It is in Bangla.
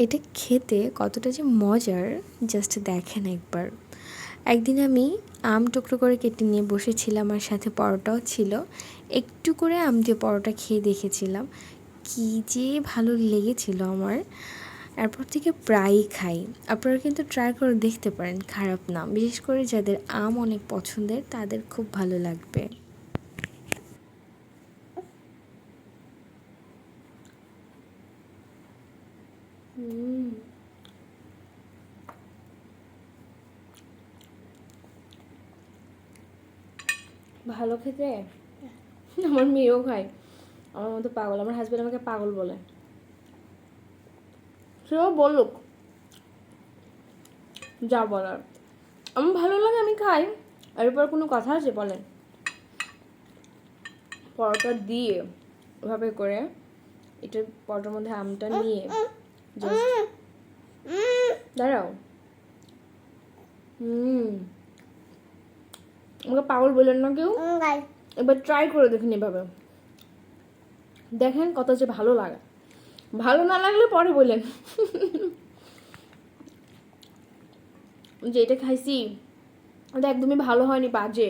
এটা খেতে কতটা যে মজার জাস্ট দেখেন একবার। একদিন আমি আম টুকরো করে কেটে নিয়ে বসেছিলাম, আর সাথে পরোটাও ছিল। একটু করে আম দিয়ে পরোটা খেয়ে দেখেছিলাম, কী যে ভালো লেগেছিল আমার। এরপর থেকে প্রায়ই খাই। আপনারা কিন্তু ট্রাই করে দেখতে পারেন, খারাপ না। বিশেষ করে যাদের আম অনেক পছন্দের তাদের খুব ভালো লাগবে। ভালো খেতে আমার মেয়েও খায়, আমার মতো পাগল। আমার হাজব্যান্ড আমাকে পাগল বলে, সেও বলুক, যা বলার। আমার ভালো লাগে, আমি খাই। এরপর কোনো কথা আছে বলেন? পরোটা দিয়ে ওভাবে করে এটার পরোটার মধ্যে আমটা নিয়ে জাস্ট দাঁড়াও। আমাকে পাগল বললেন না কেউ। এবার ট্রাই করে দেখুন এভাবে, দেখেন কত যে ভালো লাগে। ভালো না লাগলে পরে বললেন যে এটা খাইছি, এটা একদমই ভালো হয়নি, বাজে।